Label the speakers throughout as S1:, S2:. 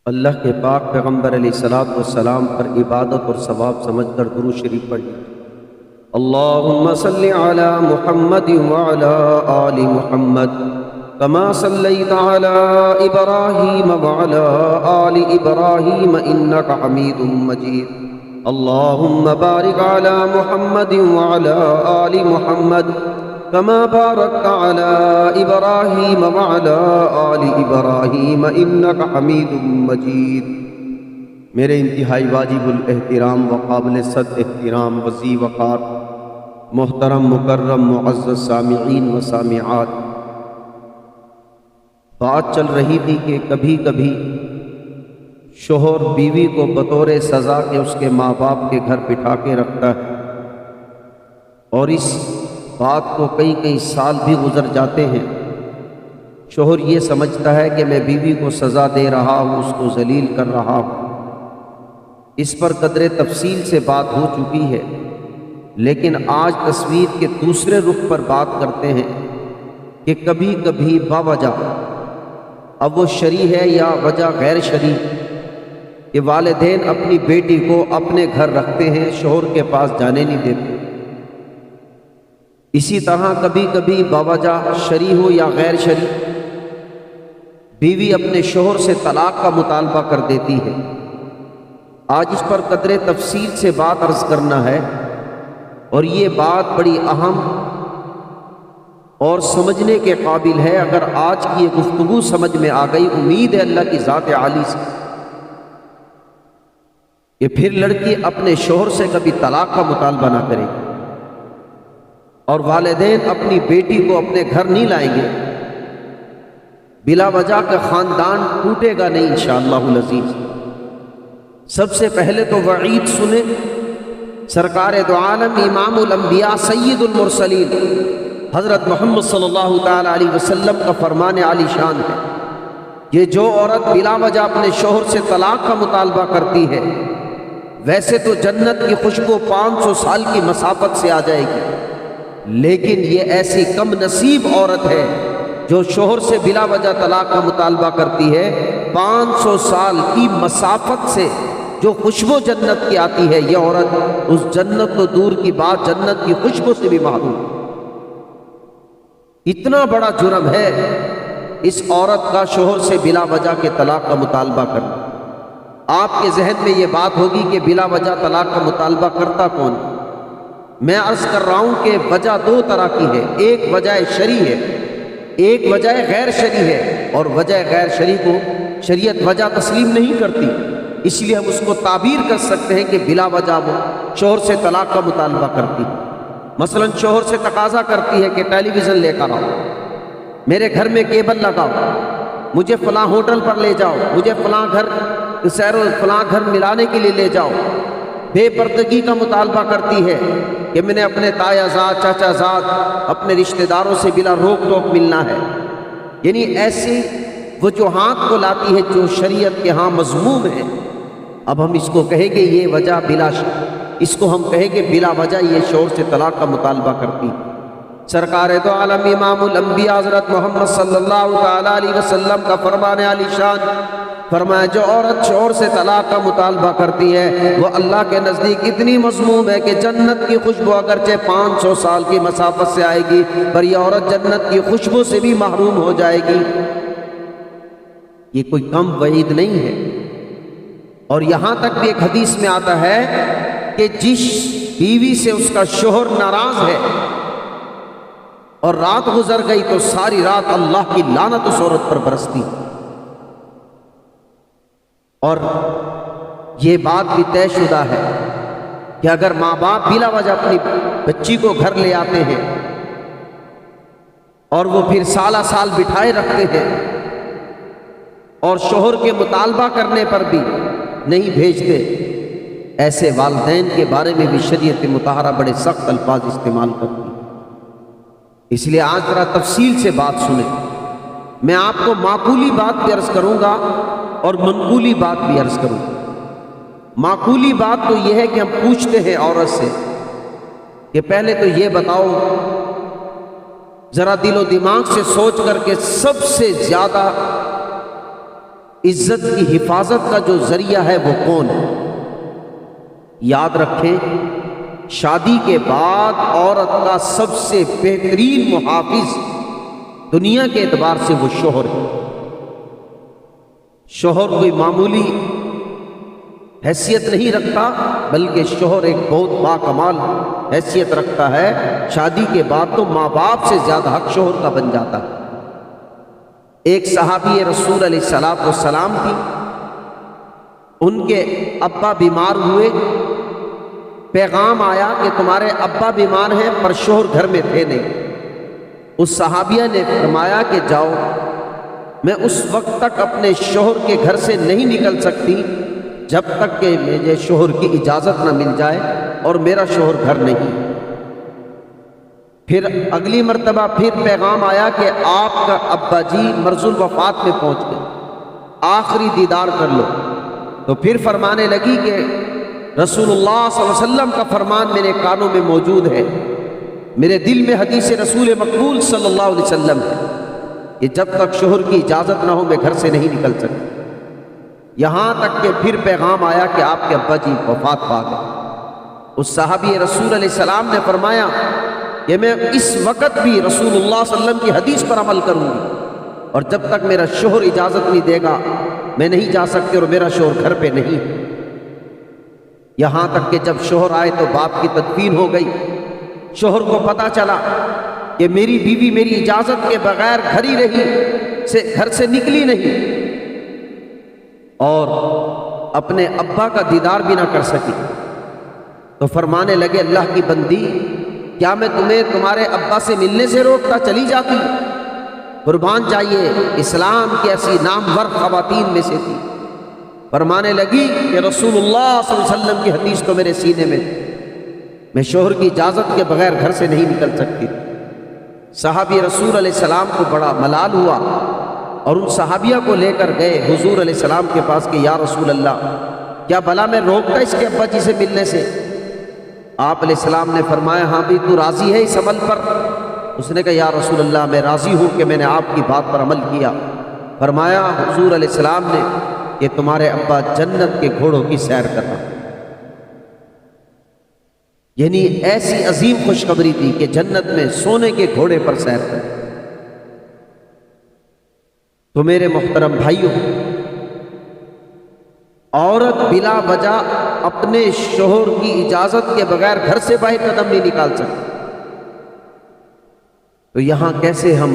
S1: اللہ کے پاک پیغمبر علیہ الصلوۃ والسلام پر عبادت اور ثواب سمجھ کر درود شریف پڑھیں۔ اللہم صلی علی محمد وعلی آل محمد کما صلیت علی ابراہیم وعلی آل ابراہیم انک حمید مجید۔ اللہم بارک علی محمد وعلی آل محمد کما بارکت علی ابراہیم وعلی آل ابراہیم انک حمید مجید۔ میرے انتہائی واجب الاحترام و قابل صد احترام وسیع وقار محترم مکرم معزز سامعین و سامعات، بات چل رہی تھی کہ کبھی کبھی شوہر بیوی کو بطور سزا کے اس کے ماں باپ کے گھر بٹھا کے رکھتا ہے، اور اس بات کو کئی سال بھی گزر جاتے ہیں۔ شوہر یہ سمجھتا ہے کہ میں بیوی کو سزا دے رہا ہوں، اس کو ذلیل کر رہا ہوں۔ اس پر قدر تفصیل سے بات ہو چکی ہے، لیکن آج تصویر کے دوسرے رخ پر بات کرتے ہیں کہ کبھی کبھی باوجہ، اب وہ شرعی ہے یا وجہ غیر شرعی، کہ والدین اپنی بیٹی کو اپنے گھر رکھتے ہیں، شوہر کے پاس جانے نہیں دیتے۔ اسی طرح کبھی کبھی باوجہ شرعی ہو یا غیر شرعی، بیوی اپنے شوہر سے طلاق کا مطالبہ کر دیتی ہے۔ آج اس پر قدر تفصیل سے بات عرض کرنا ہے، اور یہ بات بڑی اہم اور سمجھنے کے قابل ہے۔ اگر آج کی یہ گفتگو سمجھ میں آ گئی، امید ہے اللہ کی ذات عالی سے کہ پھر لڑکی اپنے شوہر سے کبھی طلاق کا مطالبہ نہ کرے گی، اور والدین اپنی بیٹی کو اپنے گھر نہیں لائیں گے، بلا وجہ کا خاندان ٹوٹے گا نہیں انشاءاللہ العزیز۔ سب سے پہلے تو وعید سنیں، سرکار دو عالم امام الانبیاء سید المرسلین حضرت محمد صلی اللہ تعالی علیہ وسلم کا فرمان عالی شان ہے، یہ جو عورت بلا وجہ اپنے شوہر سے طلاق کا مطالبہ کرتی ہے، ویسے تو جنت کی خوشبو 500 سال کی مسافت سے آ جائے گی، لیکن یہ ایسی کم نصیب عورت ہے جو شوہر سے بلا وجہ طلاق کا مطالبہ کرتی ہے، 500 سال کی مسافت سے جو خوشبو جنت کی آتی ہے، یہ عورت اس جنت تو دور کی بات جنت کی خوشبو سے بھی محروم۔ اتنا بڑا جرم ہے اس عورت کا شوہر سے بلا وجہ کے طلاق کا مطالبہ کرنا۔ آپ کے ذہن میں یہ بات ہوگی کہ بلا وجہ طلاق کا مطالبہ کرتا کون؟ میں عرض کر رہا ہوں کہ وجہ دو طرح کی ہے، ایک وجہ شرعی ہے، ایک وجہ غیر شرعی ہے، اور وجہ غیر شرعی کو شریعت وجہ تسلیم نہیں کرتی، اس لیے ہم اس کو تعبیر کر سکتے ہیں کہ بلا وجہ وہ شوہر سے طلاق کا مطالبہ کرتی۔ مثلا شوہر سے تقاضا کرتی ہے کہ ٹیلی ویژن لے کر آؤ، میرے گھر میں کیبل لگاؤ، مجھے فلاں ہوٹل پر لے جاؤ، مجھے فلاں گھر ملانے کے لیے لے جاؤ۔ بے پردگی کا مطالبہ کرتی ہے کہ میں نے اپنے تایا زاد چاچا زاد اپنے رشتہ داروں سے بلا روک ٹوک ملنا ہے، یعنی ایسی وجوہات کو لاتی ہے جو شریعت کے ہاں مذموم ہے۔ اب ہم اس کو کہیں گے یہ وجہ اس کو ہم کہیں گے بلا وجہ یہ شوہر سے طلاق کا مطالبہ کرتی۔ سرکار دو عالم امام الانبیاء حضرت محمد صلی اللہ تعالی علیہ وسلم کا فرمان عالی شان فرمایا، جو عورت شوہر سے طلاق کا مطالبہ کرتی ہے وہ اللہ کے نزدیک اتنی مذموم ہے کہ جنت کی خوشبو اگرچہ 500 سال کی مسافت سے آئے گی، پر یہ عورت جنت کی خوشبو سے بھی محروم ہو جائے گی۔ یہ کوئی کم وعید نہیں ہے۔ اور یہاں تک بھی ایک حدیث میں آتا ہے کہ جس بیوی سے اس کا شوہر ناراض ہے اور رات گزر گئی تو ساری رات اللہ کی لعنت اس عورت پر برستی۔ اور یہ بات بھی طے شدہ ہے کہ اگر ماں باپ بلا وجہ اپنی بچی کو گھر لے آتے ہیں اور وہ پھر سالہ سال بٹھائے رکھتے ہیں اور شوہر کے مطالبہ کرنے پر بھی نہیں بھیجتے، ایسے والدین کے بارے میں بھی شریعت مطہرہ بڑے سخت الفاظ استعمال کرتی۔ اس لیے آج ذرا تفصیل سے بات سنیں، میں آپ کو معقولی بات بھی عرض کروں گا اور منقولی بات بھی عرض کروں گا۔ معقولی بات تو یہ ہے کہ ہم پوچھتے ہیں عورت سے کہ پہلے تو یہ بتاؤ، ذرا دل و دماغ سے سوچ کر کے سب سے زیادہ عزت کی حفاظت کا جو ذریعہ ہے وہ کون ہے؟ یاد رکھیں، شادی کے بعد عورت کا سب سے بہترین محافظ دنیا کے اعتبار سے وہ شوہر ہے۔ شوہر کوئی معمولی حیثیت نہیں رکھتا، بلکہ شوہر ایک بہت باکمال حیثیت رکھتا ہے۔ شادی کے بعد تو ماں باپ سے زیادہ حق شوہر کا بن جاتا ہے۔ ایک صحابی رسول علیہ الصلوۃ والسلام تھی، ان کے ابا بیمار ہوئے، پیغام آیا کہ تمہارے ابا بیمار ہیں، پر شوہر گھر میں تھے نہیں۔ اس صحابیہ نے فرمایا کہ جاؤ، میں اس وقت تک اپنے شوہر کے گھر سے نہیں نکل سکتی جب تک کہ مجھے شوہر کی اجازت نہ مل جائے، اور میرا شوہر گھر نہیں۔ پھر اگلی مرتبہ پھر پیغام آیا کہ آپ کا ابا جی مرض الوفات میں پہنچ گئے، آخری دیدار کر لو۔ تو پھر فرمانے لگی کہ رسول اللہ صلی اللہ علیہ وسلم کا فرمان میرے کانوں میں موجود ہے، میرے دل میں حدیث رسول مقبول صلی اللہ علیہ وسلم ہے کہ جب تک شوہر کی اجازت نہ ہو میں گھر سے نہیں نکل سکتی۔ یہاں تک کہ پھر پیغام آیا کہ آپ کے ابا جی وفات پا گئے۔ اس صحابی رسول علیہ السلام نے فرمایا کہ میں اس وقت بھی رسول اللہ صلی اللہ علیہ وسلم کی حدیث پر عمل کروں گی، اور جب تک میرا شوہر اجازت نہیں دے گا میں نہیں جا سکتی، اور میرا شوہر گھر پہ نہیں۔ یہاں تک کہ جب شوہر آئے تو باپ کی تدفین ہو گئی۔ شوہر کو پتہ چلا کہ میری بیوی میری اجازت کے بغیر گھر ہی رہی، گھر سے نکلی نہیں، اور اپنے ابا کا دیدار بھی نہ کر سکی۔ تو فرمانے لگے اللہ کی بندی، کیا میں تمہیں تمہارے ابا سے ملنے سے روکتا؟ چلی جاتی۔ قربان جائیے، اسلام کی ایسی نامور خواتین میں سے تھی۔ فرمانے لگی کہ رسول اللہ صلی اللہ علیہ وسلم کی حدیث تو میرے سینے میں، میں شوہر کی اجازت کے بغیر گھر سے نہیں نکل سکتی۔ صحابی رسول علیہ السلام کو بڑا ملال ہوا، اور ان صحابیہ کو لے کر گئے حضور علیہ السلام کے پاس کہ یا رسول اللہ، کیا بھلا میں روکتا اس کے ابا جی سے ملنے سے؟ آپ علیہ السلام نے فرمایا ہاں بھی تو راضی ہے اس عمل پر؟ اس نے کہا یا رسول اللہ میں راضی ہوں کہ میں نے آپ کی بات پر عمل کیا۔ فرمایا حضور علیہ السلام نے کہ تمہارے ابا جنت کے گھوڑوں کی سیر کر رہا، یعنی ایسی عظیم خوشخبری تھی کہ جنت میں سونے کے گھوڑے پر سیر کر۔ تو میرے محترم بھائیوں، عورت بلا وجہ اپنے شوہر کی اجازت کے بغیر گھر سے باہر قدم نہیں نکال سکتی۔ تو یہاں کیسے ہم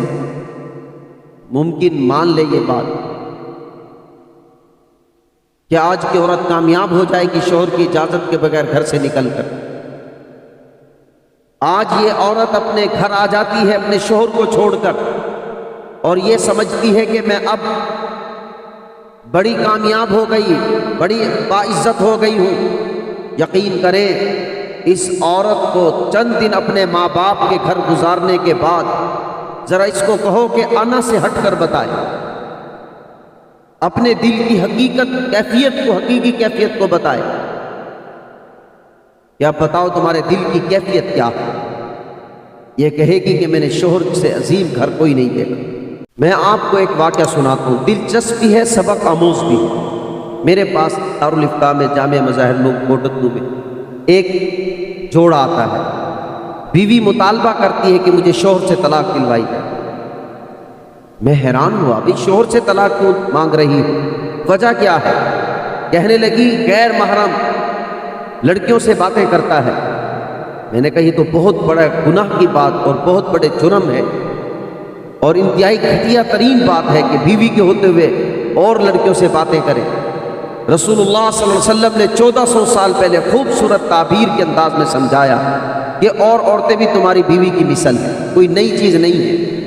S1: ممکن مان لیں یہ بات کہ آج کی عورت کامیاب ہو جائے گی شوہر کی اجازت کے بغیر گھر سے نکل کر؟ آج یہ عورت اپنے گھر آ جاتی ہے اپنے شوہر کو چھوڑ کر، اور یہ سمجھتی ہے کہ میں اب بڑی کامیاب ہو گئی، بڑی باعزت ہو گئی ہوں۔ یقین کریں، اس عورت کو چند دن اپنے ماں باپ کے گھر گزارنے کے بعد ذرا اس کو کہو کہ انا سے ہٹ کر بتائے، اپنے دل کی حقیقی کیفیت کو بتائے۔ کیا بتاؤ تمہارے دل کی کیفیت کیا ہے؟ یہ کہے گی کہ میں نے شوہر سے عظیم گھر کوئی نہیں دیکھا۔ میں آپ کو ایک واقعہ سناتا ہوں، دلچسپ بھی ہے، سبق آموز بھی ہے۔ میرے پاس دارالفتاء میں جامعہ مظاہر کوٹتو میں ایک جوڑا آتا ہے، بیوی مطالبہ کرتی ہے کہ مجھے شوہر سے طلاق دلوائی جائے۔ میں حیران ہوا، ابھی شوہر سے طلاق کیوں مانگ رہی ہوں؟ وجہ کیا ہے؟ کہنے لگی غیر محرم لڑکیوں سے باتیں کرتا ہے۔ میں نے کہا یہ تو بہت بڑا گناہ کی بات اور بہت بڑے جرم ہے، اور انتہائی گھٹیا ترین بات ہے کہ بیوی کے ہوتے ہوئے اور لڑکیوں سے باتیں کریں۔ رسول اللہ صلی اللہ علیہ وسلم نے 1400 سال پہلے خوبصورت تعبیر کے انداز میں سمجھایا کہ اور عورتیں بھی تمہاری بیوی کی مثل ہیں، کوئی نئی چیز نہیں ہے۔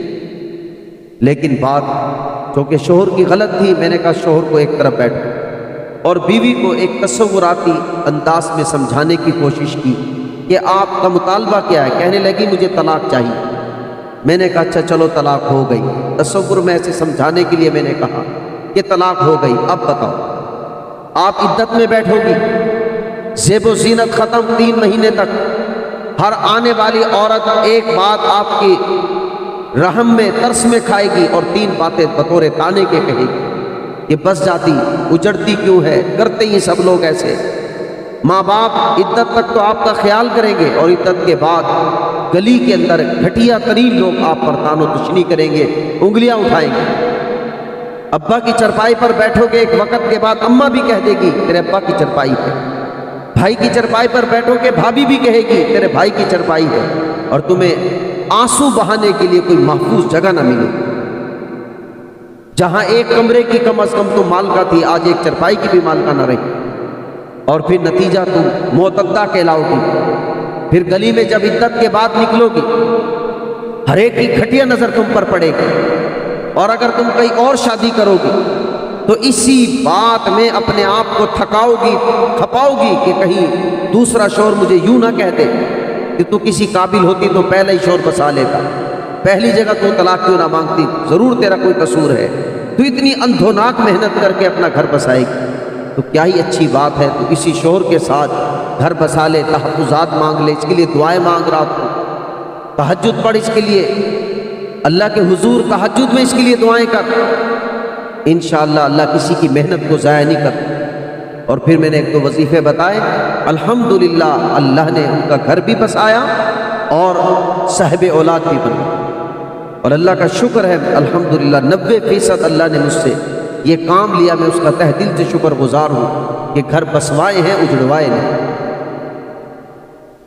S1: لیکن بات چونکہ شوہر کی غلط تھی، میں نے کہا شوہر کو ایک طرف بیٹھو، اور بیوی کو ایک تصوراتی انداز میں سمجھانے کی کوشش کی کہ آپ کا مطالبہ کیا ہے؟ کہنے لگی مجھے طلاق چاہیے۔ میں نے کہا اچھا چلو طلاق ہو گئی۔ تصور میں ایسے سمجھانے کے لیے میں نے کہا کہ طلاق ہو گئی، اب بتاؤ آپ عدت میں بیٹھو گی، زیب و زینت ختم 3 مہینے تک، ہر آنے والی عورت ایک بات آپ کی رحم میں ترس میں کھائے گی اور 3 باتیں بطور تانے کے کہے گی۔ کہ بس جاتی، اجڑتی کیوں ہے، کرتے ہی سب لوگ ایسے۔ ماں باپ عدت تک تو آپ کا خیال کریں گے، اور عدت کے بعد گلی کے اندر گھٹیا ترین لوگ آپ پر تان و تشنی کریں گے، انگلیاں اٹھائیں گے۔ ابا کی چرپائی پر بیٹھو گے، ایک وقت کے بعد اماں بھی کہہ دے گی تیرے ابا کی چرپائی ہے۔ بھائی کی چرپائی پر بیٹھو گے، بھابھی بھی کہے گی تیرے بھائی کی چرپائی ہے، اور تمہیں آنسو بہانے کے لیے کوئی محفوظ جگہ نہ ملے۔ جہاں ایک کمرے کی کم از کم تم مالکہ تھی، آج ایک چرپائی کی بھی مالکہ نہ رہی، اور پھر نتیجہ تم معتدہ کہلاؤ گی۔ پھر گلی میں جب عدت کے بعد نکلو گی، ہر ایک کی گھٹیا نظر تم پر پڑے گی، اور اگر تم کہیں اور شادی کرو گی تو اسی بات میں اپنے آپ کو تھکاؤ گی، کھپاؤ گی کہ کہیں دوسرا شوہر مجھے یوں نہ کہہ دے کہ تو کسی قابل ہوتی تو پہلا ہی شوہر بسا لیتا، پہلی جگہ تو طلاق کیوں نہ مانگتی، ضرور تیرا کوئی قصور ہے، تو اتنی اندھوناک محنت کر کے اپنا گھر بسائے گی، تو کیا ہی اچھی بات ہے تو اسی شوہر کے ساتھ گھر بسا لے، تحفظات مانگ لے، اس کے لیے دعائیں مانگ، رات کو تہجد پڑھ، اس کے لیے اللہ کے حضور تہجد میں اس کے لیے دعائیں کر، انشاءاللہ اللہ کسی کی محنت کو ضائع نہیں کرتا۔ اور پھر میں نے ایک دو وظیفے بتائے، الحمدللہ اللہ نے ان کا گھر بھی بسایا اور صاحب اولاد بھی بنا، اور اللہ کا شکر ہے الحمدللہ 90% اللہ نے مجھ سے یہ کام لیا، میں اس کا تہ دل سے شکر گزار ہوں کہ گھر بسوائے ہیں، اجڑوائے نہیں۔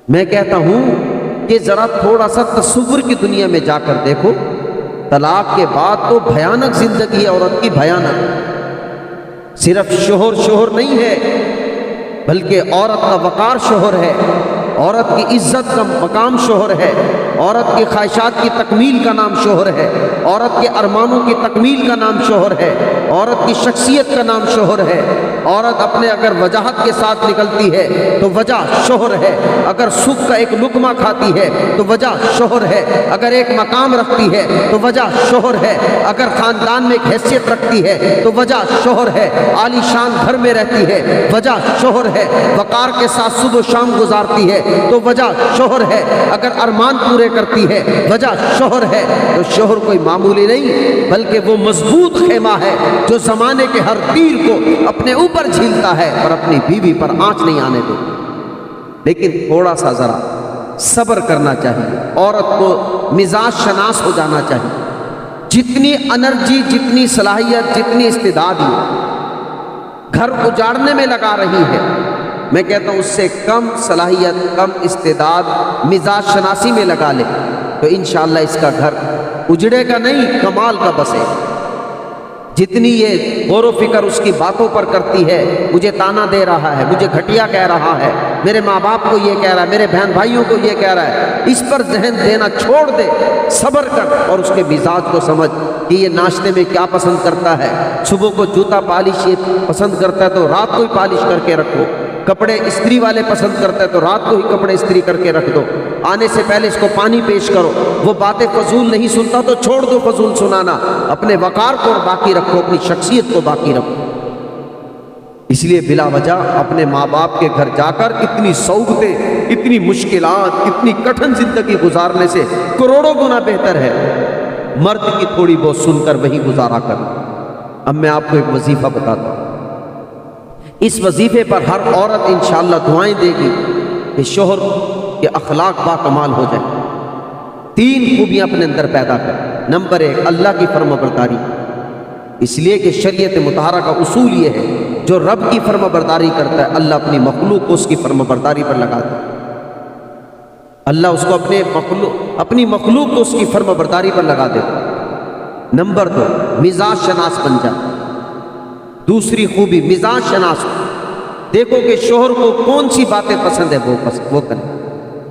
S1: میں کہتا ہوں کہ ذرا تھوڑا سا تصور کی دنیا میں جا کر دیکھو، طلاق کے بعد تو بھیانک زندگی ہے عورت کی، بھیانک۔ صرف شوہر نہیں ہے، بلکہ عورت کا وقار شوہر ہے، عورت کی عزت کا مقام شوہر ہے، عورت کی خواہشات کی تکمیل کا نام شوہر ہے، عورت کے ارمانوں کی تکمیل کا نام شوہر ہے، عورت کی شخصیت کا نام شوہر ہے۔ عورت اپنے اگر وجاہت کے ساتھ نکلتی ہے تو وجہ شوہر ہے، اگر سکھ کا ایک لقمہ کھاتی ہے تو وجہ شوہر ہے، اگر ایک مقام رکھتی ہے تو وجہ شوہر ہے، اگر خاندان میں ایک حیثیت رکھتی ہے تو وجہ شوہر ہے، عالی شان گھر میں رہتی ہے وجہ شوہر ہے، وقار کے ساتھ صبح و شام گزارتی ہے تو وجہ شوہر ہے، اگر ارمان پورے کرتی ہے وجہ شوہر ہے۔ تو شوہر کوئی معمولی نہیں، بلکہ وہ مضبوط خیمہ ہے جو زمانے کے ہر تیر کو اپنے اوپر جھیلتا ہے اور اپنی بیوی پر آنچ نہیں آنے دے۔ لیکن تھوڑا سا ذرا صبر کرنا چاہیے، عورت کو مزاج شناس ہو جانا چاہیے۔ جتنی انرجی، جتنی صلاحیت، جتنی استعداد گھر اجاڑنے میں لگا رہی ہے، میں کہتا ہوں اس سے کم صلاحیت، کم استعداد مزاج شناسی میں لگا لے تو انشاءاللہ اس کا گھر اجڑے گا نہیں، کمال کا بسے۔ جتنی یہ غور و فکر اس کی باتوں پر کرتی ہے، مجھے تانا دے رہا ہے، مجھے گھٹیا کہہ رہا ہے، میرے ماں باپ کو یہ کہہ رہا ہے، میرے بہن بھائیوں کو یہ کہہ رہا ہے، اس پر ذہن دینا چھوڑ دے، صبر کر اور اس کے مزاج کو سمجھ کہ یہ ناشتے میں کیا پسند کرتا ہے، صبح کو جوتا پالش یہ پسند کرتا ہے تو رات کو ہی پالش کر کے رکھو، کپڑے استری والے پسند کرتا ہے تو رات کو ہی کپڑے استری کر کے رکھ دو، آنے سے پہلے اس کو پانی پیش کرو، وہ باتیں فضول نہیں سنتا تو چھوڑ دو فضول سنانا، اپنے وقار کو باقی رکھو، اپنی شخصیت کو باقی رکھو۔ اس لیے بلا وجہ اپنے ماں باپ کے گھر جا کر اتنی صعوبتیں، اتنی مشکلات، اتنی کٹھن زندگی گزارنے سے کروڑوں گنا بہتر ہے مرد کی تھوڑی بہت سن کر وہی گزارا کر۔ اب میں آپ کو ایک وظیفہ بتاتا ہوں، اس وظیفے پر ہر عورت انشاءاللہ دعائیں دے گی کہ شوہر کے اخلاق با کمال ہو جائیں۔ 3 خوبیاں اپنے اندر پیدا کر۔ نمبر 1، اللہ کی فرما برداری، اس لیے کہ شریعت مطہرہ کا اصول یہ ہے جو رب کی فرما برداری کرتا ہے اللہ اپنی مخلوق کو اس کی فرما برداری پر لگاتا ہے۔ اللہ اس کو اپنی مخلوق کو اس کی فرما برداری پر لگا دیتا ہے۔ نمبر 2، مزاج شناس بن جا۔ دوسری خوبی مزاج شناس، دیکھو کہ شوہر کو کون سی باتیں پسند ہے وہ کرے۔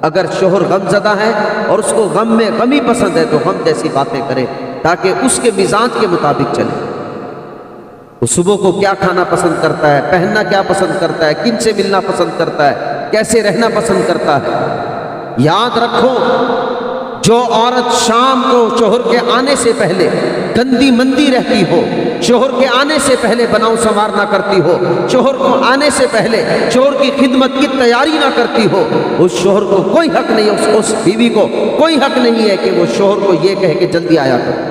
S1: اگر شوہر غم زدہ ہے اور اس کو غم میں غمی پسند ہے تو غم جیسی باتیں کرے تاکہ اس کے مزاج کے مطابق چلے۔ وہ صبح کو کیا کھانا پسند کرتا ہے، پہننا کیا پسند کرتا ہے، کن سے ملنا پسند کرتا ہے، کیسے رہنا پسند کرتا ہے۔ یاد رکھو، جو عورت شام کو شوہر کے آنے سے پہلے گندی مندی رہتی ہو، شوہر کے آنے سے پہلے بناؤ سنوار نہ کرتی ہو، شوہر کو آنے سے پہلے شوہر کی خدمت کی تیاری نہ کرتی ہو، اس شوہر کو کوئی حق نہیں ہے، اس بیوی کو کوئی حق نہیں ہے کہ وہ شوہر کو یہ کہے کہ جلدی آیا کر۔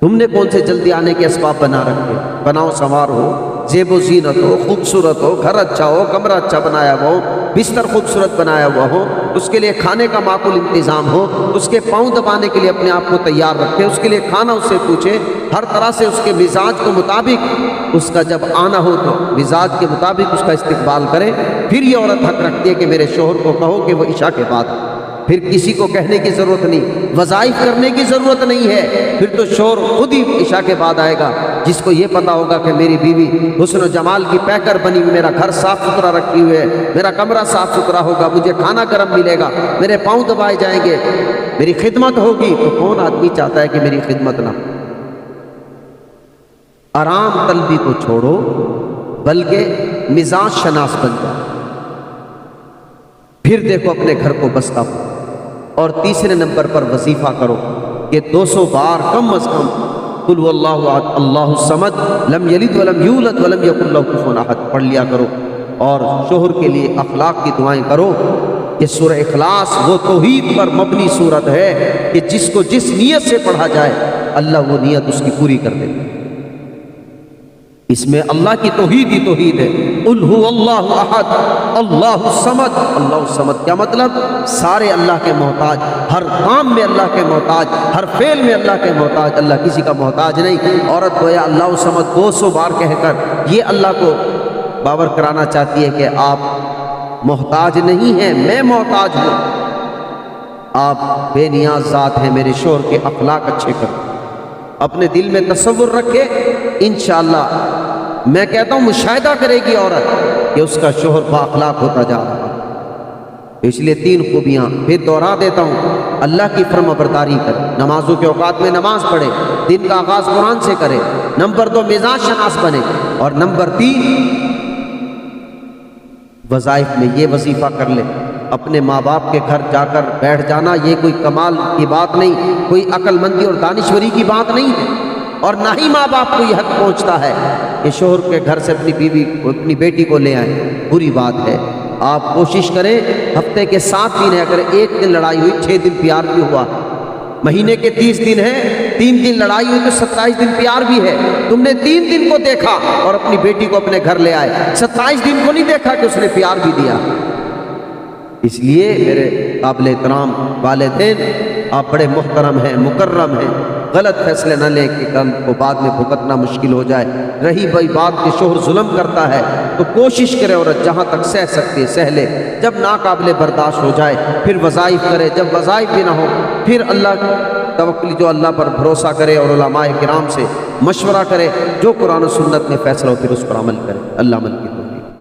S1: تم نے کون سے جلدی آنے کے اسباب بنا رکھے؟ بناؤ سنوار ہو، زیب و زینت ہو، خوبصورت ہو، گھر اچھا ہو، کمرہ اچھا بنایا ہوا ہو، بستر خوبصورت بنایا ہوا ہو، اس کے لیے کھانے کا معقول انتظام ہو، اس کے پاؤں دبانے کے لیے اپنے آپ کو تیار رکھے، اس کے لیے کھانا اس سے پوچھے، ہر طرح سے اس کے مزاج کو مطابق اس کا جب آنا ہو تو مزاج کے مطابق اس کا استقبال کرے۔ پھر یہ عورت حق رکھتی ہے کہ میرے شوہر کو کہو کہ وہ عشاء کے بعد، پھر کسی کو کہنے کی ضرورت نہیں، وظائف کرنے کی ضرورت نہیں ہے، پھر تو شوہر خود ہی عشاء کے بعد آئے گا، جس کو یہ پتا ہوگا کہ میری بیوی حسن و جمال کی پیکر بنی ہوئی، میرا گھر صاف ستھرا رکھی ہوئے ہے، میرا کمرہ صاف ستھرا ہوگا، مجھے کھانا گرم ملے گا، میرے پاؤں دبائے جائیں گے، میری خدمت ہوگی۔ تو کون آدمی چاہتا ہے کہ میری خدمت نہ ہو؟ آرام طلبی کو چھوڑو، بلکہ مزاج شناس بن جاؤ، پھر دیکھو اپنے گھر کو بستا ہو۔ اور تیسرے نمبر پر وظیفہ کرو کہ 200 بار کم از کم قل هو اللہ احد اللہ الصمد لم یلد ولم یولد ولم یکن لہ کفوا احد پڑھ لیا کرو۔ اور شوہر کے لیے اخلاق کی دعائیں کرو۔ یہ سورہ اخلاص وہ توحید پر مبنی سورت ہے کہ جس کو جس نیت سے پڑھا جائے اللہ وہ نیت اس کی پوری کر دے۔ اس میں اللہ کی توحید ہی توحید ہے۔ قل هو اللہ احد اللہ الصمد۔ اللہ الصمد کیا مطلب؟ سارے اللہ کے محتاج، ہر کام میں اللہ کے محتاج، ہر فعل میں اللہ کے محتاج، اللہ کسی کا محتاج نہیں۔ عورت گویا اللہ الصمد 200 بار کہہ کر یہ اللہ کو باور کرانا چاہتی ہے کہ آپ محتاج نہیں ہیں، میں محتاج ہوں، آپ بے نیاز ذات ہیں، میرے شوہر کے اخلاق اچھے کرو۔ اپنے دل میں تصور رکھے، انشاءاللہ میں کہتا ہوں مشاہدہ کرے گی عورت کہ اس کا شوہر با اخلاق ہوتا جا رہا ہے۔ اس لیے 3 خوبیاں پھر دوہرا دیتا ہوں۔ اللہ کی فرما برداری کرے، نمازوں کے اوقات میں نماز پڑھے، دن کا آغاز قرآن سے کرے۔ نمبر 2 مزاج شناس بنے، اور نمبر 3 وظائف میں یہ وظیفہ کر لے۔ اپنے ماں باپ کے گھر جا کر بیٹھ جانا یہ کوئی کمال کی بات نہیں، کوئی عقل مندی اور دانشوری کی بات نہیں ہے، اور نہ ہی ماں باپ کو یہ حق پہنچتا ہے کہ شوہر کے گھر سے اپنی بیوی کو، اپنی بیٹی کو لے آئیں، بری بات ہے۔ آپ کوشش کریں، ہفتے کے 7 دن ہے، اگر 1 دن لڑائی ہوئی 6 دن پیار بھی ہوا، مہینے کے 30 دن ہیں، 3 دن لڑائی ہوئی تو 27 دن پیار بھی ہے۔ تم نے 3 دن کو دیکھا اور اپنی بیٹی کو اپنے گھر لے آئے، 27 دن کو نہیں دیکھا کہ اس نے پیار بھی دیا۔ اس لیے میرے قابل احترام والدین، آپ بڑے محترم ہیں، مکرم ہیں، غلط فیصلے نہ لیں کہ کل کو بعد میں بھگتنا مشکل ہو جائے۔ رہی بھائی بات کہ شوہر ظلم کرتا ہے تو کوشش کرے عورت جہاں تک سہ سکتی ہے سہ لے، جب ناقابل برداشت ہو جائے پھر وظائف کرے، جب وظائف بھی نہ ہو پھر اللہ توکل، جو اللہ پر بھروسہ کرے اور علماء کرام سے مشورہ کرے، جو قرآن و سنت میں فیصلہ ہو پھر اس پر عمل کرے۔ اللہ عمل کی